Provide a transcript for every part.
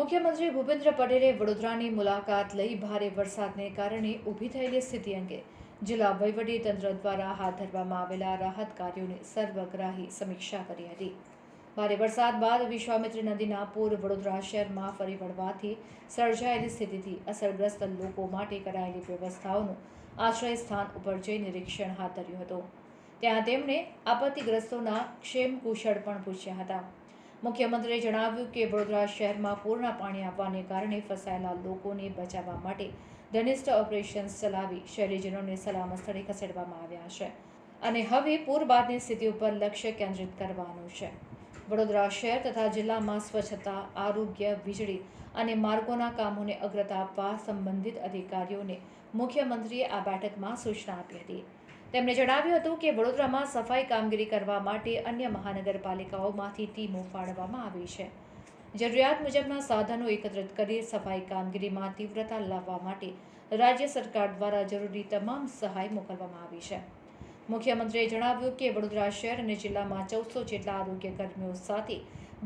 મુખ્યમંત્રી ભૂપેન્દ્ર પટેલે વડોદરાની મુલાકાત લઈ ભારે વરસાદને કારણે ઊભી થયેલી સ્થિતિ અંગે જિલ્લા વહીવટીતંત્ર દ્વારા હાથ ધરવામાં આવેલા રાહત કાર્યોની સર્વગ્રાહી સમીક્ષા કરી હતી। ભારે વરસાદ બાદ વિશ્વામિત્રી નદીના પૂર વડોદરા શહેરમાં ફરી વળવાથી સર્જાયેલી સ્થિતિથી અસરગ્રસ્ત લોકો માટે કરાયેલી વ્યવસ્થાઓનું આશ્રય સ્થાન ઉપર જઈ નિરીક્ષણ હાથ ધર્યું હતું। ત્યાં તેમણે આપત્તિગ્રસ્તોના ક્ષેમ કુશળ પણ પૂછ્યા હતા। મુખ્યમંત્રીએ જણાવ્યું કે વડોદરા શહેરમાં પૂરના પાણી આવવાને કારણે ફસાયેલા લોકોને બચાવવા માટે ઘનિષ્ઠ ઓપરેશન ચલાવી શહેરીજનોને સલામત સ્થળે ખસેડવામાં આવ્યા છે અને હવે પૂર બાદની સ્થિતિ ઉપર લક્ષ્ય કેન્દ્રિત કરવાનું છે। વડોદરા શહેર તથા જિલ્લામાં સ્વચ્છતા, આરોગ્ય, વીજળી અને માર્ગોના કામોને અગ્રતા આપવા સંબંધિત અધિકારીઓને મુખ્યમંત્રીએ આ બેઠકમાં સૂચના આપી હતી। તેમણે જણાવ્યું હતું કે વડોદરામાં સફાઈ કામગીરી કરવા માટે અન્ય મહાનગરપાલિકાઓમાંથી ટીમો ફાળવવામાં આવી છે। જરૂરિયાત મુજબના સાધનો એકત્રિત કરી સફાઈ કામગીરીમાં તીવ્રતા લાવવા માટે રાજ્ય સરકાર દ્વારા જરૂરી તમામ સહાય મોકલવામાં આવી છે। મુખ્યમંત્રીએ જણાવ્યું કે વડોદરા શહેર અને જિલ્લામાં 1400 જેટલા આરોગ્ય કર્મીઓ સાથે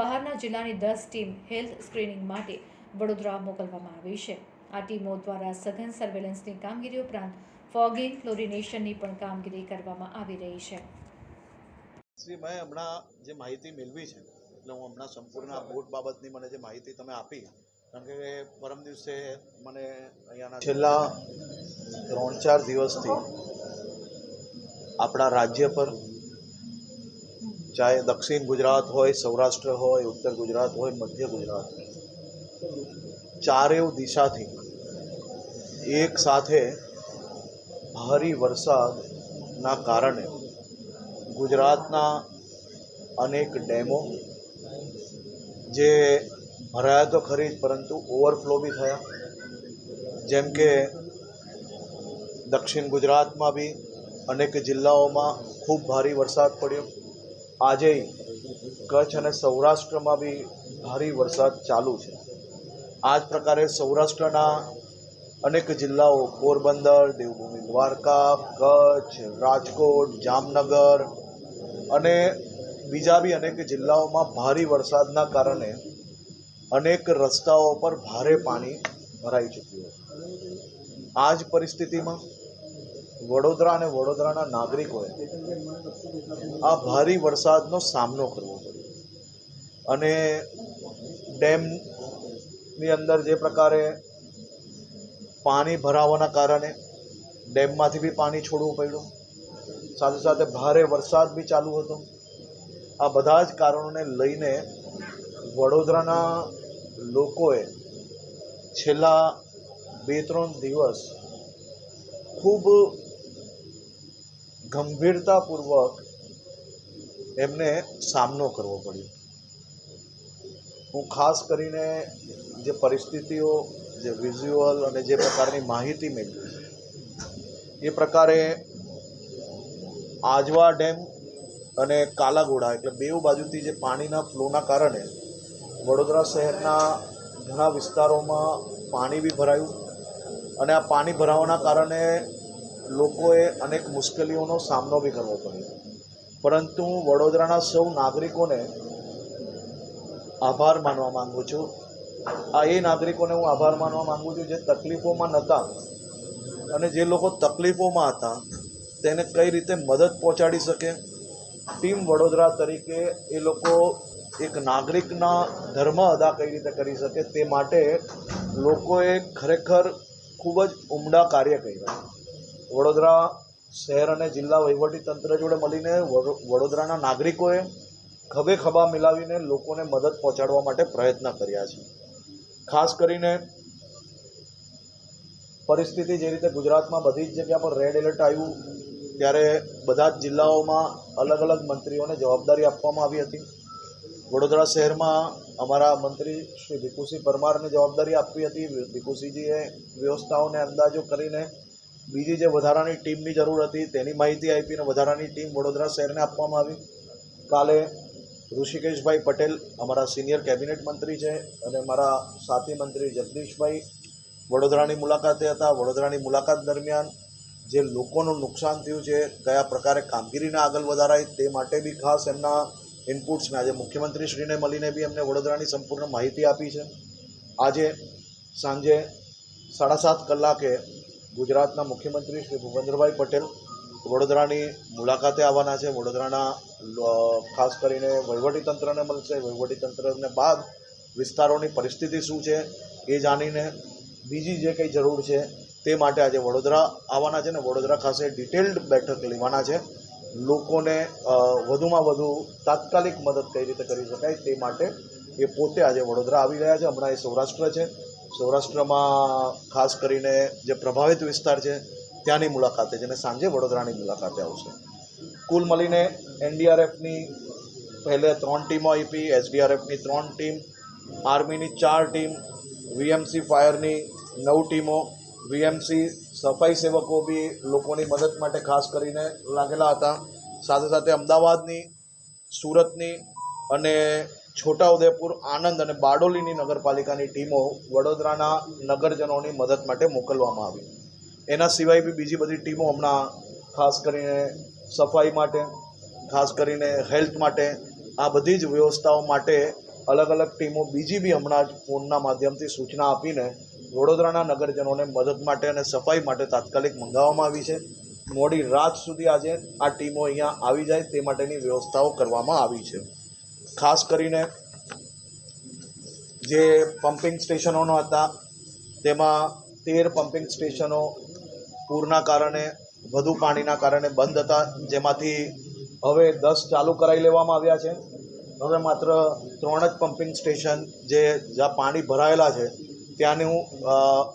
બહારના જિલ્લાની 10 ટીમ હેલ્થ સ્ક્રીનિંગ માટે વડોદરા મોકલવામાં આવી છે। આ ટીમો દ્વારા સઘન સર્વેલન્સની કામગીરી ઉપરાંત ફોગિંગ, ક્લોરિનેશનની પણ કામગીરી કરવામાં આવી રહી છે। શ્રી મેં હમણાં જે માહિતી મેળવી છે એટલે હું હમણાં સંપૂર્ણ આ બોટ બાબતની મને જે માહિતી તમે આપી, કારણ કે પરમ દિવસે મને અહીંયાના છેલ્લા 3-4 દિવસથી આપણા રાજ્ય પર, ચાહે દક્ષિણ ગુજરાત હોય, સૌરાષ્ટ્ર હોય, ઉત્તર ગુજરાત હોય, મધ્ય ગુજરાત હોય, ચારેય દિશાથી એક સાથે ભારે વરસાદના કારણે ગુજરાતના અનેક ડેમો જે ભરાયા તો ખરી જ પરંતુ ઓવરફ્લો બી થયા। જેમ કે દક્ષિણ ગુજરાતમાં બી અનેક જિલ્લાઓમાં ખૂબ ભારે વરસાદ પડ્યો। આજે કચ્છ અને સૌરાષ્ટ્રમાં બી ભારે વરસાદ ચાલુ છે। આ જ પ્રકારે સૌરાષ્ટ્રના અનેક જિલ્લાઓ પોરબંદર, દેવભૂમિ દ્વારકા, કચ્છ, રાજકોટ, જામનગર અને બીજા બી અનેક જિલ્લાઓમાં ભારે વરસાદના કારણે અનેક રસ્તાઓ પર ભારે પાણી ભરાઈ ચૂક્યું છે। આ જ પરિસ્થિતિમાં વડોદરા અને વડોદરાના નાગરિકોએ આ ભારે વરસાદનો સામનો કરવો પડ્યો અને ડેમની અંદર જે પ્રકારે પાણી ભરાવાના કારણે ડેમમાંથી બી પાણી છોડવું પડ્યું, સાથે સાથે ભારે વરસાદ બી ચાલુ હતો। આ બધા જ કારણોને લઈને વડોદરાના લોકોએ છેલ્લા 2-3 દિવસ ખૂબ ગંભીરતાપૂર્વક એમને સામનો કરવો પડ્યો। હું ખાસ કરીને જે પરિસ્થિતિઓ, જે વિઝ્યુઅલ અને જે પ્રકારની માહિતી મેળવી એ પ્રકારે આજવા ડેમ અને કાલાઘોડા એટલે બેઉ બાજુથી જે પાણીના ફ્લોના કારણે વડોદરા શહેરના ઘણા વિસ્તારોમાં પાણી બી ભરાયું અને આ પાણી ભરાવાના કારણે લોકોએ અનેક મુશ્કેલીઓનો સામનો બી કરવો પડ્યો। પરંતુ વડોદરાના સૌ નાગરિકોને આભાર માનવા માગું છું। આ એ નાગરિકોને હું આભાર માનવા માગું છું જે તકલીફોમાં નહોતા અને જે લોકો તકલીફોમાં હતા તેને કઈ રીતે મદદ પહોંચાડી શકે। ટીમ વડોદરા તરીકે એ લોકો એક નાગરિકના ધર્મ અદા કઈ રીતે કરી શકે તે માટે લોકોએ ખરેખર ખૂબ જ ઉમદા કાર્ય કર્યા। વડોદરા શહેર અને જિલ્લા વહીવટીતંત્ર જોડે મળીને વડોદરાના નાગરિકોએ ખભે ખભા મિલાવીને લોકોને મદદ પહોંચાડવા માટે પ્રયત્ન કર્યા છે। ખાસ કરીને પરિસ્થિતિ જે રીતે ગુજરાતમાં બધી જ જગ્યા પર રેડ એલર્ટ આવ્યું ત્યારે બધા જ જિલ્લાઓમાં અલગ અલગ મંત્રીઓને જવાબદારી આપવામાં આવી હતી। વડોદરા શહેરમાં અમારા મંત્રી શ્રી ભીખુસિંહ પરમારને જવાબદારી આપી હતી। ભીખુસિંહજીએ વ્યવસ્થાઓને અંદાજો કરીને બીજી જે વધારાની ટીમની જરૂર હતી તેની માહિતી આપી અને વધારાની ટીમ વડોદરા શહેરને આપવામાં આવી। કાલે ઋષિકેશભાઈ પટેલ અમારા સિનિયર કેબિનેટ મંત્રી છે અને મારા સાથી મંત્રી જગદીશભાઈ વડોદરાની મુલાકાતે હતા। વડોદરાની મુલાકાત દરમિયાન જે લોકોનું નુકસાન થયું છે, કયા પ્રકારે કામગીરીને આગળ વધારાય તે માટે બી ખાસ એમના ઇનપુટ્સને આજે મુખ્યમંત્રીશ્રીને મળીને બી એમને વડોદરાની સંપૂર્ણ માહિતી આપી છે। આજે સાંજે 7:30 કલાકે ગુજરાતના મુખ્યમંત્રી શ્રી ભૂપેન્દ્રભાઈ પટેલ વડોદરાની મુલાકાતે આવવાના છે. વડોદરાના ખાસ કરીને વહીવટીતંત્રને મળશે. વહીવટીતંત્રને બાદ વિસ્તારોની પરિસ્થિતિ શું છે એ જાણીને બીજી જે કંઈ જરૂર છે તે માટે આજે વડોદરા આવવાના છે ને વડોદરા ખાસે ડિટેલ્ડ બેઠક લેવાના છે. લોકોને વધુમાં વધુ તાત્કાલિક મદદ કઈ રીતે કરી શકાય તે માટે એ પોતે આજે વડોદરા આવી રહ્યા છે. હમણાં એ સૌરાષ્ટ્ર છે. સૌરાષ્ટ્રમાં ખાસ કરીને જે પ્રભાવિત વિસ્તાર છે ત્યાંની મુલાકાતે છે અને સાંજે વડોદરાની મુલાકાતે આવશે. કુલ મળીને એનડીઆરએફની પહેલે 3 ટીમો આપી, એસડીઆરએફની 3 ટીમ, આર્મીની 4 ટીમ, વીએમસી ફાયરની 9 ટીમો, વીએમસી સફાઈ સેવકો બી લોકોની મદદ માટે ખાસ કરીને લાગેલા હતા. સાથે સાથે અમદાવાદની, સુરતની અને છોટાઉદેપુર, આણંદ અને બારડોલીની નગરપાલિકાની ટીમો વડોદરાના નગરજનોની મદદ માટે મોકલવામાં આવી. એના સિવાય બી બીજી બધી ટીમો હમણાં ખાસ કરીને સફાઈ માટે, ખાસ કરીને હેલ્થ માટે, આ બધી જ વ્યવસ્થાઓ માટે અલગ અલગ ટીમો બીજી બી હમણાં જ ફોનના માધ્યમથી સૂચના આપીને વડોદરાના નગરજનોને મદદ માટે અને સફાઈ માટે તાત્કાલિક મંગાવવામાં આવી છે. મોડી રાત સુધી આજે આ ટીમો અહીંયા આવી જાય તે માટેની વ્યવસ્થાઓ કરવામાં આવી છે. ખાસ કરીને જે પમ્પિંગ સ્ટેશનોનો હતા તેમાં 13 પમ્પિંગ સ્ટેશનો પૂરના કારણે, વધુ પાણીના કારણે બંધ હતા, જેમાંથી હવે 10 ચાલુ કરાવી લેવામાં આવ્યા છે. હવે માત્ર 3 જ પમ્પિંગ સ્ટેશન જે જ્યાં પાણી ભરાયેલા છે ત્યાંનું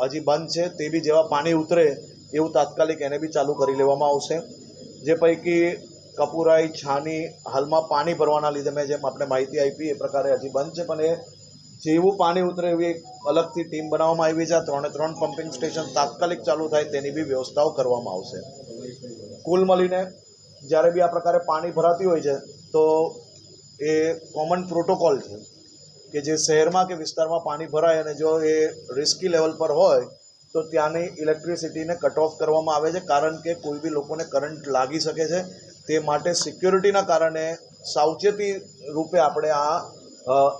હજી બંધ છે. તે બી જેવા પાણી ઉતરે એવું તાત્કાલિક એને બી ચાલુ કરી લેવામાં આવશે. જે પૈકી કપુરાઈ, છાની હાલમાં પાણી ભરવાના લીધે મેં જેમ આપણે માહિતી આપી એ પ્રકારે હજી બંધ છે, પણ એ જેવું પાણી ઉતરે એવી એક અલગથી ટીમ બનાવવામાં આવી છે. 3 પમ્પિંગ સ્ટેશન તાત્કાલિક ચાલુ થાય તેની બી વ્યવસ્થાઓ કરવામાં આવશે. કુલ મળીને જ્યારે બી આ પ્રકારે પાણી ભરાતી હોય છે તો એ કોમન પ્રોટોકોલ છે કે જે શહેરમાં કે વિસ્તારમાં પાણી ભરાય અને જો એ રિસ્કી લેવલ પર હોય તો ત્યાંની ઇલેક્ટ્રિસિટીને કટ ઓફ કરવામાં આવે છે, કારણ કે કોઈ બી લોકોને કરંટ લાગી શકે છે. તે માટે સિક્યોરિટીના કારણે સાવચેતી રૂપે આપણે આ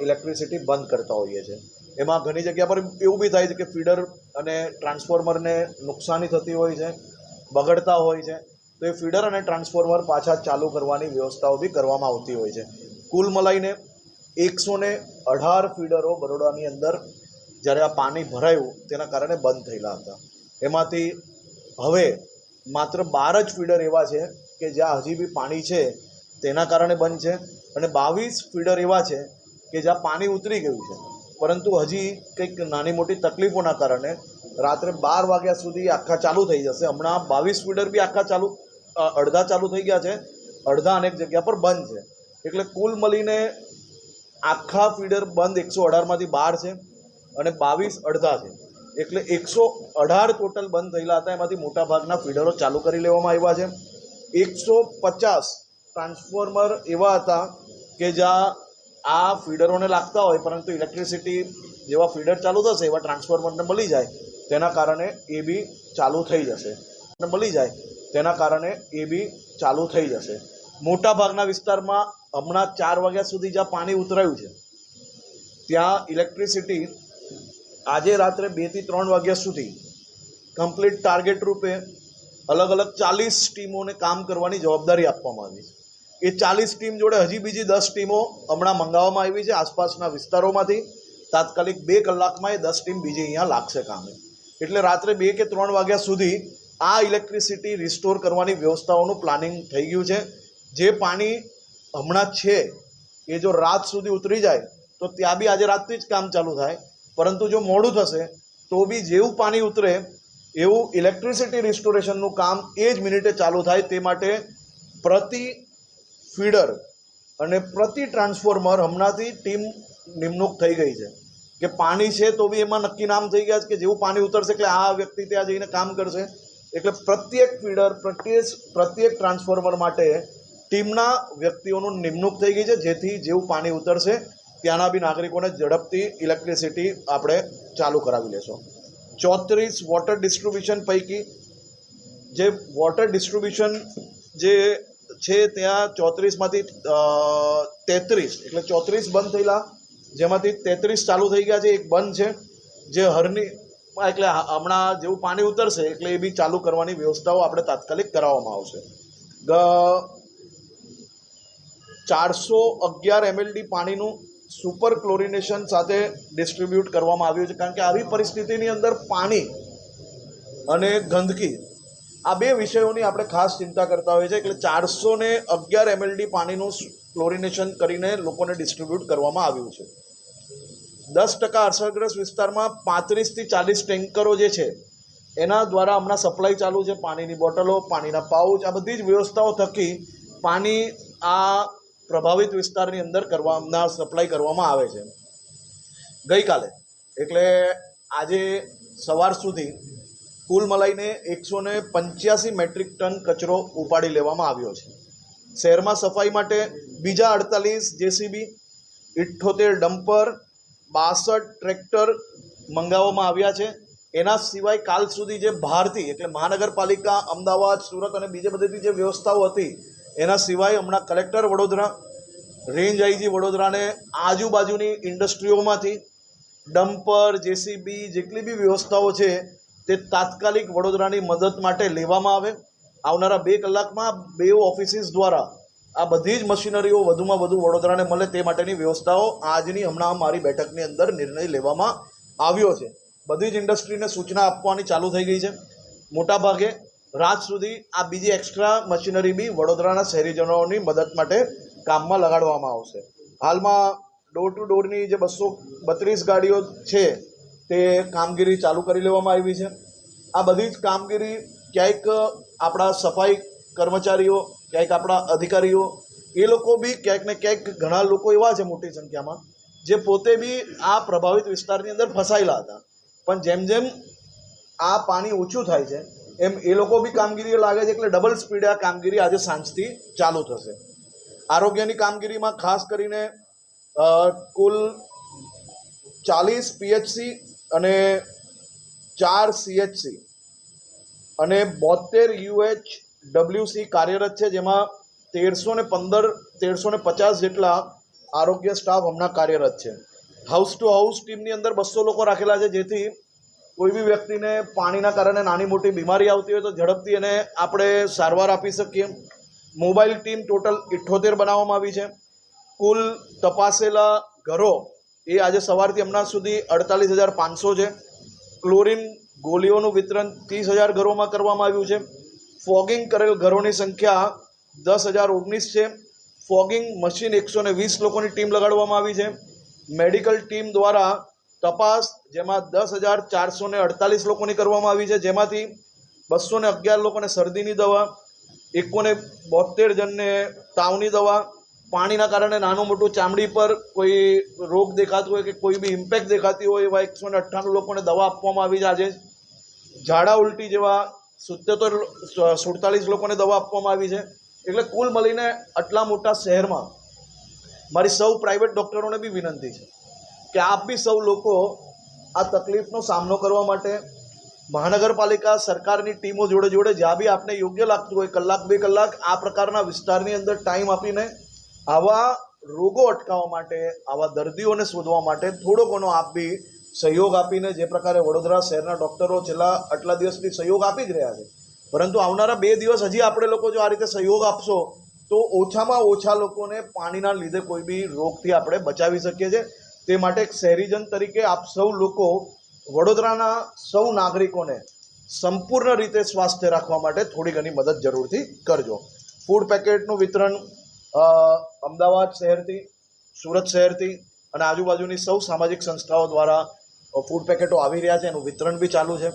ઇલેક્ટ્રિસિટી બંધ કરતા હોઈએ છીએ. એમાં ઘણી જગ્યા પર એવું બી થાય છે કે ફીડર અને ટ્રાન્સફોર્મરને નુકસાની થતી હોય છે, બગડતા હોય છે, તો એ ફીડર અને ટ્રાન્સફોર્મર પાછા ચાલુ કરવાની વ્યવસ્થાઓ બી કરવામાં આવતી હોય છે. કુલ મળીને 118 ફીડરો બરોડાની અંદર જ્યારે આ પાણી ભરાયું તેના કારણે બંધ થયેલા હતા. એમાંથી હવે માત્ર 12 જ ફીડર એવા છે કે જ્યાં હજી બી પાણી છે તેના કારણે બંધ છે અને 22 ફીડર એવા છે કે જ્યાં પાણી ઉતરી ગયું છે, પરંતુ હજી કંઈક નાની મોટી તકલીફોના કારણે રાત્રે 12 વાગ્યા સુધી આખા ચાલુ થઈ જશે. હમણાં 22 ફીડર બી આખા અડધા ચાલુ થઈ ગયા છે, અડધા અનેક જગ્યા પર બંધ છે. એટલે કુલ મળીને આખા ફીડર બંધ 118માંથી 12 છે અને 22 અડધા છે. એટલે 118 ટોટલ બંધ થયેલા હતા. એમાંથી મોટાભાગના ફીડરો ચાલુ કરી લેવામાં આવ્યા છે. 150 ટ્રાન્સફોર્મર એવા હતા કે જ્યાં આ ફીડરોને લાગતા હોય, પરંતુ ઇલેક્ટ્રિસિટી જેવા ફીડર ચાલુ થશે એવા ટ્રાન્સફોર્મરને મળી જાય તેના કારણે એ બી ચાલુ થઈ જશે. મોટાભાગના વિસ્તારમાં હમણાં 4 વાગ્યા સુધી જ્યાં પાણી ઉતરાયું છે ત્યાં ઇલેક્ટ્રિસિટી આજે રાત્રે 2 થી 3 વાગ્યા સુધી કમ્પ્લીટ ટાર્ગેટ રૂપે અલગ અલગ 40 ટીમોને કામ કરવાની જવાબદારી આપવામાં આવી છે. એ 40 ટીમ જોડે હજી બીજી 10 ટીમો હમણાં મંગાવવામાં આવી છે આસપાસના વિસ્તારોમાંથી. તાત્કાલિક 2 કલાકમાં એ 10 ટીમ બીજી અહીંયા લાગશે કામે. એટલે રાત્રે 2 કે 3 વાગ્યા સુધી આ ઇલેક્ટ્રિસિટી રિસ્ટોર કરવાની વ્યવસ્થાઓનું પ્લાનિંગ થઈ ગયું છે. જે પાણી હમણાં છે એ જો રાત સુધી ઉતરી જાય તો ત્યાં બી આજે રાતથી જ કામ ચાલુ થાય, પરંતુ જો મોડું થશે તો બી જેવું પાણી ઉતરે એવું ઇલેક્ટ્રિસિટી રિસ્ટોરેશનનું કામ એ જ મિનિટે ચાલુ થાય. તે માટે પ્રતિ ફીડર અને પ્રતિ ટ્રાન્સફોર્મર હમણાંથી ટીમ નિમણૂક થઈ ગઈ છે કે પાણી છે તો બી એમાં નક્કી નામ થઈ ગયા છે કે જેવું પાણી ઉતરશે એટલે આ વ્યક્તિ ત્યાં જઈને કામ કરશે. એટલે પ્રત્યેક ફીડર, પ્રત્યેક ટ્રાન્સફોર્મર માટે ટીમના વ્યક્તિઓનું નિમણૂક થઈ ગઈ છે, જેથી જેવું પાણી ઉતરશે ત્યાંના બી નાગરિકોને ઝડપથી ઇલેક્ટ્રિસિટી આપણે ચાલુ કરાવી લેશો. 34 વોટર ડિસ્ટ્રીબ્યુશન પૈકી જે વોટર ડિસ્ટ્રીબ્યુશન જે છે ત્યાં 34માંથી 33 એટલે 34 બંધ થયેલા, જેમાંથી 33 ચાલુ થઈ ગયા છે, એક બંધ છે. જે હરની એટલે હમણાં જેવું પાણી ઉતરશે એટલે એ બી ચાલુ કરવાની વ્યવસ્થાઓ આપણે તાત્કાલિક કરાવવામાં આવશે. 411 MLD પાણીનું સુપર ક્લોરિનેશન સાથે ડિસ્ટ્રીબ્યુટ કરવામાં આવ્યું છે, કારણ કે આવી પરિસ્થિતિની અંદર પાણી અને ગંદકી આ બે વિષયોની આપણે ખાસ ચિંતા કરતા હોઈએ છીએ. એટલે 411 MLD પાણીનું ક્લોરિનેશન કરીને લોકોને ડિસ્ટ્રીબ્યુટ કરવામાં આવ્યું છે. 10% અસરગ્રસ્ત વિસ્તારમાં 35 થી 40 ટેન્કરો જે છે એના દ્વારા હમણાં સપ્લાય ચાલુ છે. પાણીની બોટલો, પાણીના પાઉચ, આ બધી જ વ્યવસ્થાઓ થકી પાણી આ પ્રભાવિત વિસ્તારની અંદર સપ્લાય કરવામાં આવે છે. ગઈકાલે એટલે આજે સવાર સુધી કુલ મળીને 185 મેટ્રિક ટન કચરો ઉપાડી લેવામાં આવ્યો છે. શહેરમાં સફાઈ માટે બીજા 48 જેસીબી, 78 ડમ્પર, 62 ટ્રેક્ટર મંગાવવામાં આવ્યા છે. એના સિવાય કાલ સુધી જે બહારથી એટલે મહાનગરપાલિકા, અમદાવાદ, સુરત અને બીજે બધેથી જે વ્યવસ્થાઓ હતી એના સિવાય હમણાં કલેક્ટર વડોદરા, રેન્જ આઈજી વડોદરાને આજુબાજુની ઇન્ડસ્ટ્રીઓમાંથી ડમ્પર, જેસીબી જેટલી બી વ્યવસ્થાઓ છે તે તાત્કાલિક વડોદરાની મદદ માટે લેવામાં આવે. આવનારા 2 કલાકમાં 2 ઓફિસીસ દ્વારા આ બધી જ મશીનરીઓ વધુમાં વધુ વડોદરાને મળે તે માટેની વ્યવસ્થાઓ આજની હમણાં મારી બેઠકની અંદર નિર્ણય લેવામાં આવ્યો છે. બધી જ ઇન્ડસ્ટ્રીને સૂચના આપવાની ચાલુ થઈ ગઈ છે. મોટાભાગે રાત સુધી આ બીજી એક્સ્ટ્રા મશીનરી બી વડોદરાના શહેરીજનોની મદદ માટે કામમાં લગાડવામાં આવશે. હાલમાં ડોર ટુ ડોરની જે 232 ગાડીઓ છે તે કામગીરી ચાલુ કરી લેવામાં આવી છે. આ બધી જ કામગીરી ક્યાંક આપણા સફાઈ કર્મચારીઓ, ક્યાંક આપણા અધિકારીઓ એ લોકો બી ક્યાંક ને ક્યાંક ઘણા લોકો એવા છે મોટી સંખ્યામાં જે પોતે બી આ પ્રભાવિત વિસ્તારની અંદર ફસાયેલા હતા. પણ જેમ જેમ આ પાણી ઓછું થાય છે એમ એ લોકો બી કામગીરી લાગે છે, એટલે ડબલ સ્પીડે આ કામગીરી આજે સાંજથી ચાલુ થશે. આરોગ્યની કામગીરીમાં ખાસ કરીને કુલ 40 PHC અને 4 CHC અને 72 UHWC કાર્યરત છે, જેમાં 1350 જેટલા આરોગ્ય સ્ટાફ હમણાં કાર્યરત છે. હાઉસ ટુ હાઉસ ટીમની અંદર 200 લોકો રાખેલા છે, જેથી કોઈ બી વ્યક્તિને પાણીના કારણે નાની મોટી બીમારી આવતી હોય તો ઝડપથી એને આપણે સારવાર આપી શકીએ. મોબાઈલ ટીમ ટોટલ 78 બનાવવામાં આવી છે. કુલ તપાસેલા ઘરો એ આજે સવારથી હમણાં સુધી 48,500 છે. ક્લોરીન ગોળીઓનું વિતરણ 30,000 ઘરોમાં કરવામાં આવ્યું છે. ફોગિંગ કરેલ ઘરોની સંખ્યા 10,019 છે. ફોગિંગ મશીન 120 લોકોની ટીમ લગાડવામાં આવી છે. મેડિકલ ટીમ દ્વારા તપાસ જેમાં 10,448 લોકોની કરવામાં આવી છે, જેમાંથી 211 લોકોને શરદીની દવા, 72 જણને તાવની દવા, પાણીના કારણે નાનું મોટું ચામડી પર કોઈ રોગ દેખાતો હોય કે કોઈ બી ઇમ્પેક્ટ દેખાતી હોય એવા 198 લોકોને દવા આપવામાં આવી છે. આજે ઝાડા ઉલટી જેવા 47 લોકોને દવા આપવામાં આવી છે. એટલે કુલ મળીને આટલા મોટા શહેરમાં મારી સૌ પ્રાઇવેટ ડૉક્ટરોને બી વિનંતી છે કે આપ બી સૌ લોકો આ તકલીફનો સામનો કરવા માટે મહાનગરપાલિકા સરકારની ટીમો જોડે જોડે જ્યાં બી આપને યોગ્ય લાગતું હોય 1-2 કલાક આ પ્રકારના વિસ્તારની અંદર ટાઈમ આપીને આવા રોગો અટકાવવા માટે, આવા દર્દીઓને શોધવા માટે થોડો ઘણો આપ બી સહયોગ આપીને, જે પ્રકારે વડોદરા શહેરના ડૉક્ટરો છેલ્લા આટલા દિવસથી સહયોગ આપી જ રહ્યા છે, પરંતુ આવનારા 2 દિવસ હજી આપણે લોકો જો આ રીતે સહયોગ આપશો તો ઓછામાં ઓછા લોકોને પાણીના લીધે કોઈ બી રોગથી આપણે બચાવી શકીએ છીએ. તે માટે એક શહેરીજન તરીકે આપ સૌ લોકો વડોદરાના સૌ નાગરિકોને સંપૂર્ણ રીતે સ્વાસ્થ્ય રાખવા માટે થોડી ઘણી મદદ જરૂરથી કરજો. ફૂડ પેકેટનું વિતરણ અમદાવાદ શહેરથી, સુરત શહેરથી અને આજુબાજુની સૌ સામાજિક સંસ્થાઓ દ્વારા ફૂડ પેકેટો આવી રહ્યા છે, એનું વિતરણ બી ચાલુ છે.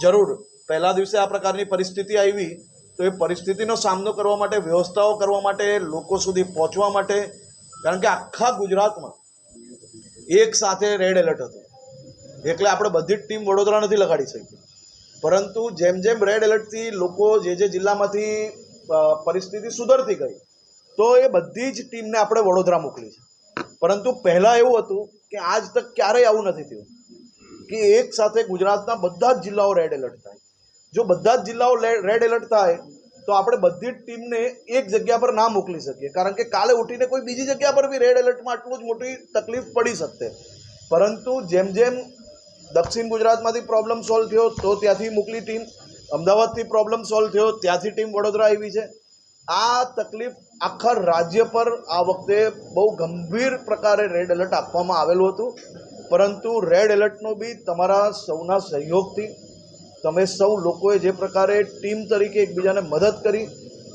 જરૂર પહેલા દિવસે આ પ્રકારની પરિસ્થિતિ આવી તો એ પરિસ્થિતિનો સામનો કરવા માટે, વ્યવસ્થાઓ કરવા માટે, લોકો સુધી પહોંચવા માટે, કારણ કે આખા ગુજરાતમાં એક સાથે રેડ એલર્ટ હતું, એટલે આપણે બધી જ ટીમ વડોદરા નથી લગાડી શકી. પરંતુ જેમ જેમ રેડ એલર્ટથી લોકો જે જિલ્લામાંથી પરિસ્થિતિ સુધરતી ગઈ તો એ બધી જ ટીમને આપણે વડોદરા મોકલી છે. પરંતુ પહેલાં એવું હતું કે આજ તક ક્યારેય આવું નથી થયું કે એક સાથે ગુજરાતના બધા જ જિલ્લાઓ રેડ એલર્ટ થાય. જો બધા જ જિલ્લાઓ રેડ એલર્ટ થાય તો આપણે બધી જ ટીમને એક જગ્યા પર ના મોકલી શકીએ, કારણ કે કાલે ઉઠીને કોઈ બીજી જગ્યા પર બી રેડ એલર્ટમાં આટલું જ મોટી તકલીફ પડી શકતે. પરંતુ જેમ જેમ દક્ષિણ ગુજરાતમાંથી પ્રોબ્લેમ સોલ્વ થયો તો ત્યાંથી મોકલી ટીમ, અમદાવાદથી પ્રોબ્લેમ સોલ્વ થયો ત્યાંથી ટીમ વડોદરા આવી છે. આ તકલીફ આખા રાજ્ય પર આ વખતે બહુ ગંભીર પ્રકારે રેડ એલર્ટ આપવામાં આવેલું હતું, પરંતુ રેડ એલર્ટનો બી તમારા સૌના સહયોગથી, તમે સૌ લોકોએ જે પ્રકારે ટીમ તરીકે એકબીજાને મદદ કરી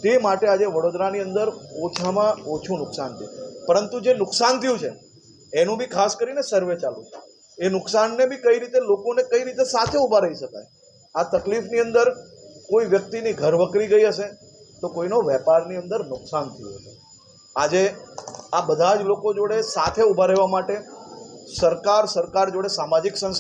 તે માટે આજે વડોદરાની અંદર ઓછામાં ઓછું નુકસાન થયું. પરંતુ જે નુકસાન થયું છે એનું બી ખાસ કરીને સર્વે ચાલુ છે. એ નુકસાનને બી કઈ રીતે લોકોને કઈ રીતે સાથે ઊભા રહી શકાય. આ તકલીફની અંદર કોઈ વ્યક્તિની ઘર વકરી ગઈ હશે તો કોઈનો વેપારની અંદર નુકસાન થયું હશે. આજે આ બધા જ લોકો જોડે સાથે ઊભા રહેવા માટે સરકાર જોડે સામાજિક સંસ્થા